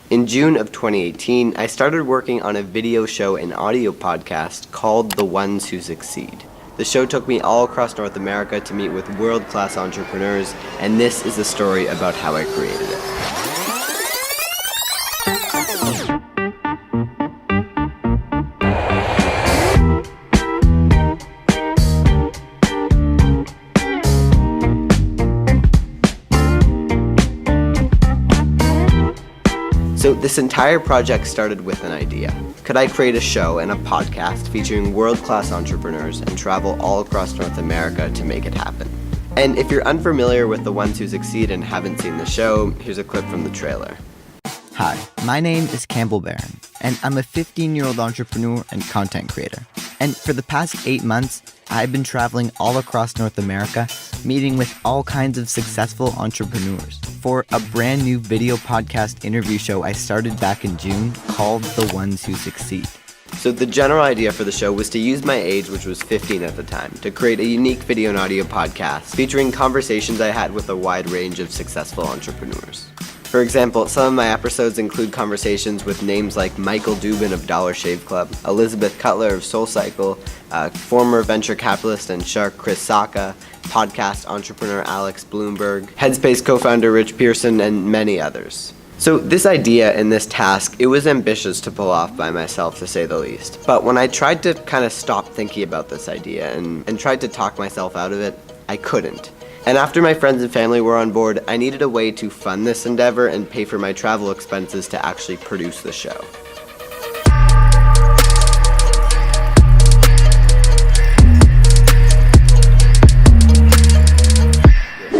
In June of 2018, I started working on a video show and audio podcast called The Ones Who Succeed. The show took me all across North America to meet with world-class entrepreneurs, and this is a story about how I created it. So this entire project started with an idea. Could I create a show and a podcast featuring world-class entrepreneurs and travel all across North America to make it happen? And if you're unfamiliar with The Ones Who Succeed and haven't seen the show, here's a clip from the trailer. Hi, my name is Campbell Barron, and I'm a 15-year-old entrepreneur and content creator. And for the past 8 months, I've been traveling all across North America, meeting with all kinds of successful entrepreneurs for a brand new video podcast interview show I started back in June called The Ones Who Succeed. So the general idea for the show was to use my age, which was 15 at the time, to create a unique video and audio podcast featuring conversations I had with a wide range of successful entrepreneurs. For example, some of my episodes include conversations with names like Michael Dubin of Dollar Shave Club, Elizabeth Cutler of SoulCycle, former venture capitalist and shark Chris Sacca, podcast entrepreneur Alex Bloomberg, Headspace co-founder Rich Pearson, and many others. So this idea and this task, it was ambitious to pull off by myself, to say the least. But when I tried to kind of stop thinking about this idea and tried to talk myself out of it, I couldn't. And after my friends and family were on board, I needed a way to fund this endeavor and pay for my travel expenses to actually produce the show.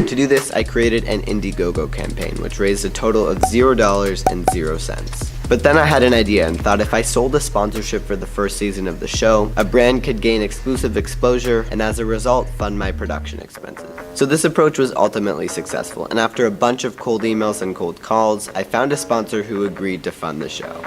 To do this, I created an Indiegogo campaign, which raised a total of $0 and 0 cents. But then I had an idea and thought if I sold a sponsorship for the first season of the show, a brand could gain exclusive exposure and as a result fund my production expenses. So this approach was ultimately successful, and after a bunch of cold emails and cold calls, I found a sponsor who agreed to fund the show.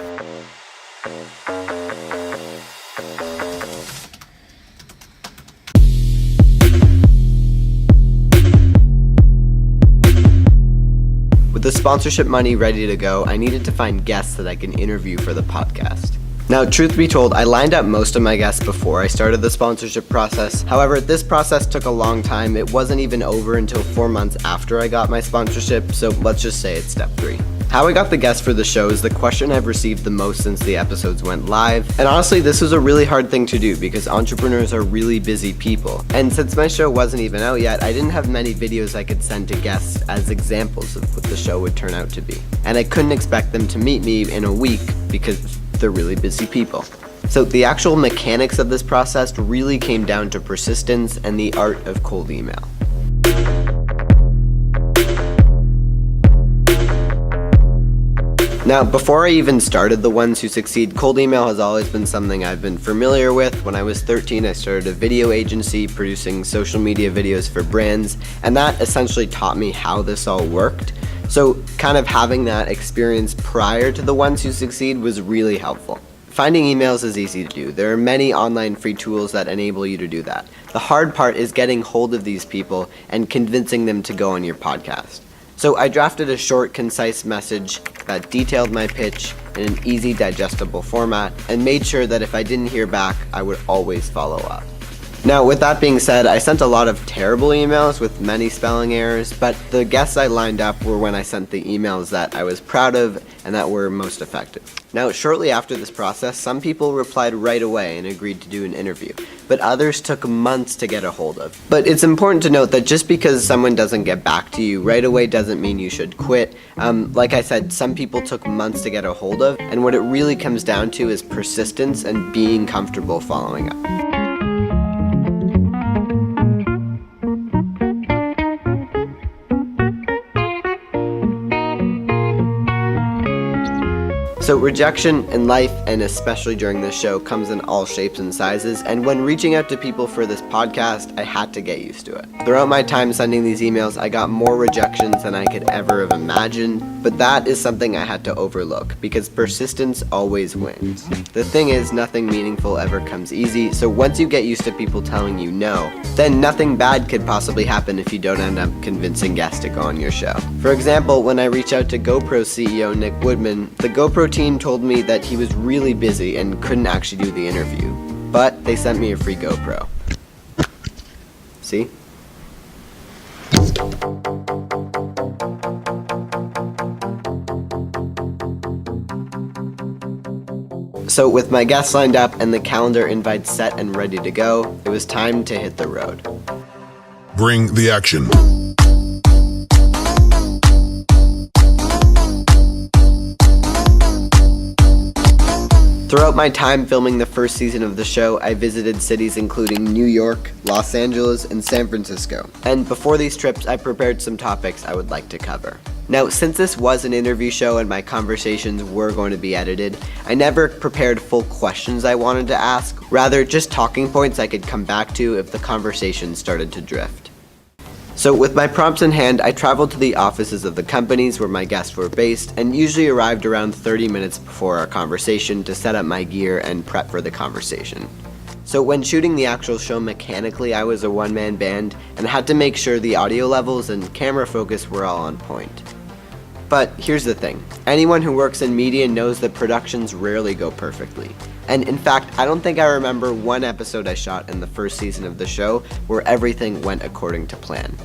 With the sponsorship money ready to go, I needed to find guests that I can interview for the podcast. Now, truth be told, I lined up most of my guests before I started the sponsorship process. However, this process took a long time. It wasn't even over until 4 months after I got my sponsorship, so let's just say it's step 3. How I got the guests for the show is the question I've received the most since the episodes went live. And honestly, this was a really hard thing to do because entrepreneurs are really busy people. And since my show wasn't even out yet, I didn't have many videos I could send to guests as examples of what the show would turn out to be. And I couldn't expect them to meet me in a week because they're really busy people. So the actual mechanics of this process really came down to persistence and the art of cold email. Now, before I even started The Ones Who Succeed, cold email has always been something I've been familiar with. When I was 13, I started a video agency producing social media videos for brands, and that essentially taught me how this all worked. So kind of having that experience prior to The Ones Who Succeed was really helpful. Finding emails is easy to do. There are many online free tools that enable you to do that. The hard part is getting hold of these people and convincing them to go on your podcast. So I drafted a short, concise message that detailed my pitch in an easy, digestible format and made sure that if I didn't hear back, I would always follow up. Now, with that being said, I sent a lot of terrible emails with many spelling errors, but the guests I lined up were when I sent the emails that I was proud of and that were most effective. Now, shortly after this process, some people replied right away and agreed to do an interview, but others took months to get a hold of. But it's important to note that just because someone doesn't get back to you right away doesn't mean you should quit. Like I said, some people took months to get a hold of, and what it really comes down to is persistence and being comfortable following up. So rejection in life, and especially during this show, comes in all shapes and sizes, and when reaching out to people for this podcast, I had to get used to it. Throughout my time sending these emails, I got more rejections than I could ever have imagined, but that is something I had to overlook, because persistence always wins. The thing is, nothing meaningful ever comes easy, so once you get used to people telling you no, then nothing bad could possibly happen if you don't end up convincing guests to go on your show. For example, when I reached out to GoPro CEO Nick Woodman, the GoPro team told me that he was really busy and couldn't actually do the interview, but they sent me a free GoPro. See? So with my guests lined up and the calendar invites set and ready to go, it was time to hit the road. Bring the action. Throughout my time filming the first season of the show, I visited cities including New York, Los Angeles, and San Francisco. And before these trips, I prepared some topics I would like to cover. Now, since this was an interview show and my conversations were going to be edited, I never prepared full questions I wanted to ask, rather just talking points I could come back to if the conversation started to drift. So with my prompts in hand, I traveled to the offices of the companies where my guests were based and usually arrived around 30 minutes before our conversation to set up my gear and prep for the conversation. So when shooting the actual show mechanically, I was a one-man band and had to make sure the audio levels and camera focus were all on point. But here's the thing, anyone who works in media knows that productions rarely go perfectly. And in fact, I don't think I remember one episode I shot in the first season of the show where everything went according to plan.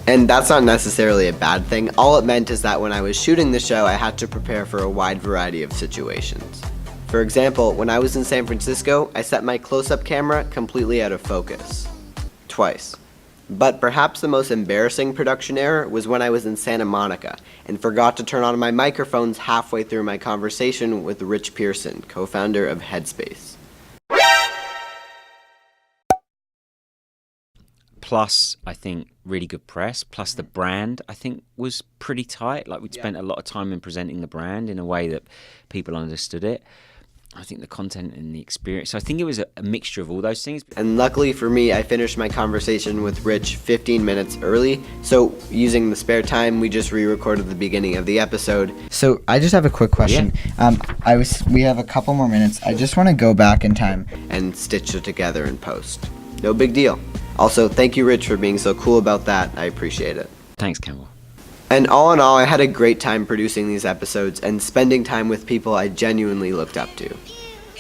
And that's not necessarily a bad thing. All it meant is that when I was shooting the show, I had to prepare for a wide variety of situations. For example, when I was in San Francisco, I set my close-up camera completely out of focus. Twice. But perhaps the most embarrassing production error was when I was in Santa Monica and forgot to turn on my microphones halfway through my conversation with Rich Pearson, co-founder of Headspace. Plus, I think, really good press, plus the brand, I think, was pretty tight. Like, we'd spent a lot of time in presenting the brand in a way that people understood it. I think the content and the experience. So I think it was a mixture of all those things. And luckily for me, I finished my conversation with Rich 15 minutes early. So using the spare time, we just re-recorded the beginning of the episode. So I just have a quick question. Yeah. We have a couple more minutes. I just want to go back in time And stitch it together in post. No big deal. Also, thank you, Rich, for being so cool about that. I appreciate it. Thanks, Campbell. And all in all, I had a great time producing these episodes and spending time with people I genuinely looked up to.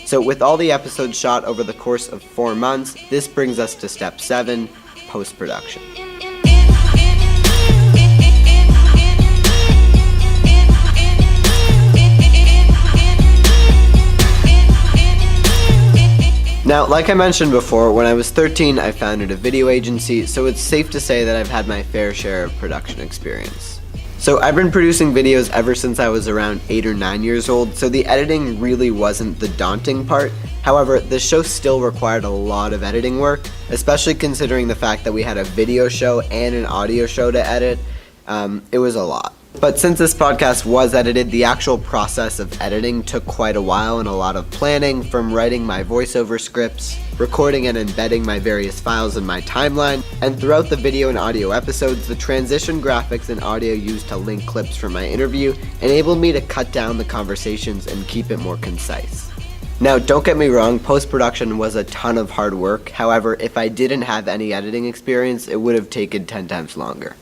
So with all the episodes shot over the course of 4 months, this brings us to step 7, post-production. Now, like I mentioned before, when I was 13, I founded a video agency, so it's safe to say that I've had my fair share of production experience. So I've been producing videos ever since I was around 8 or 9 years old, so the editing really wasn't the daunting part. However, the show still required a lot of editing work, especially considering the fact that we had a video show and an audio show to edit. It was a lot. But since this podcast was edited, the actual process of editing took quite a while and a lot of planning, from writing my voiceover scripts, recording and embedding my various files in my timeline, and throughout the video and audio episodes, the transition graphics and audio used to link clips from my interview enabled me to cut down the conversations and keep it more concise. Now, don't get me wrong, post-production was a ton of hard work. However, if I didn't have any editing experience, it would have taken 10 times longer.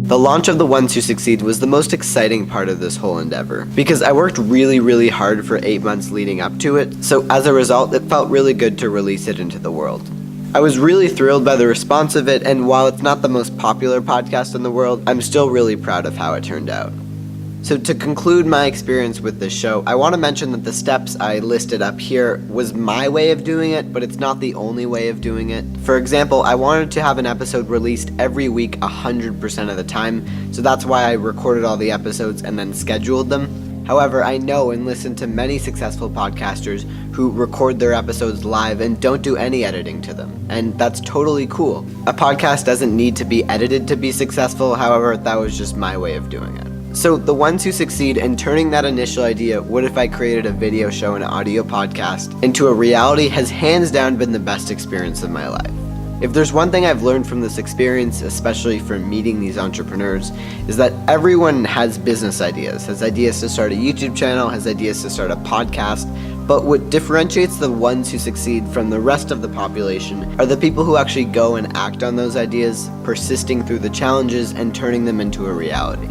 The launch of The Ones Who Succeed was the most exciting part of this whole endeavor, because I worked really hard for 8 months leading up to it, so as a result, it felt really good to release it into the world. I was really thrilled by the response of it, and while it's not the most popular podcast in the world, I'm still really proud of how it turned out. So to conclude my experience with this show, I want to mention that the steps I listed up here was my way of doing it, but it's not the only way of doing it. For example, I wanted to have an episode released every week 100% of the time, so that's why I recorded all the episodes and then scheduled them. However, I know and listen to many successful podcasters who record their episodes live and don't do any editing to them, and that's totally cool. A podcast doesn't need to be edited to be successful, however, that was just my way of doing it. So the ones who succeed in turning that initial idea, what if I created a video show and audio podcast, into a reality has hands down been the best experience of my life. If there's one thing I've learned from this experience, especially from meeting these entrepreneurs, is that everyone has business ideas, has ideas to start a YouTube channel, has ideas to start a podcast, but what differentiates the ones who succeed from the rest of the population are the people who actually go and act on those ideas, persisting through the challenges and turning them into a reality.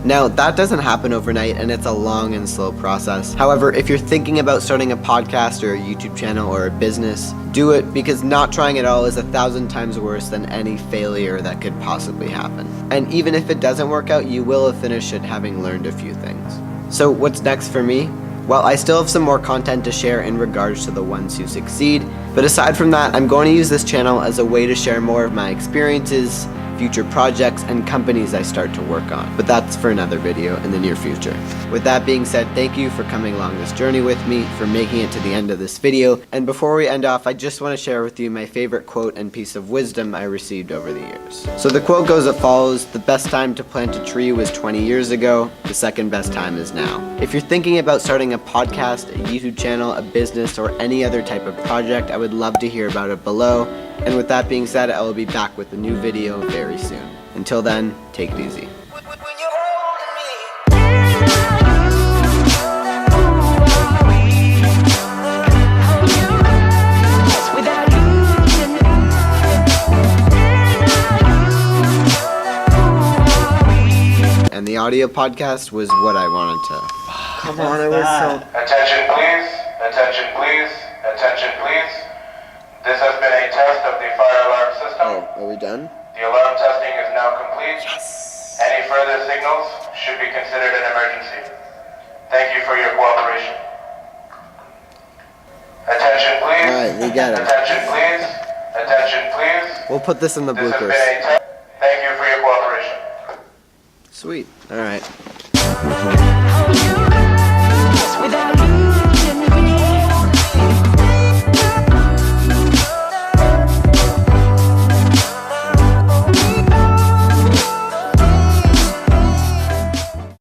Now, that doesn't happen overnight, and it's a long and slow process. However, if you're thinking about starting a podcast or a YouTube channel or a business, do it, because not trying at all is 1,000 times worse than any failure that could possibly happen. And even if it doesn't work out, you will have finished it having learned a few things. So what's next for me? Well, I still have some more content to share in regards to the ones who succeed, but aside from that, I'm going to use this channel as a way to share more of my experiences, future projects, and companies I start to work on. But that's for another video in the near future. With that being said, thank you for coming along this journey with me, for making it to the end of this video. And before we end off, I just want to share with you my favorite quote and piece of wisdom I received over the years. So the quote goes as follows: "The best time to plant a tree was 20 years ago. The second best time is now." If you're thinking about starting a podcast, a YouTube channel, a business, or any other type of project, I would love to hear about it below. And with that being said, I will be back with a new video very soon. Until then, take it easy. And the audio podcast was what I wanted to. Come on, I was so... Attention please, attention please, attention please. This has been a test of the fire alarm system. Oh, are we done? The alarm testing is now complete. Yes. Any further signals should be considered an emergency. Thank you for your cooperation. Attention please. Alright, we got it. Attention please. Attention please. We'll put this in the This has bloopers. been a test. Thank you for your cooperation. Sweet. Alright.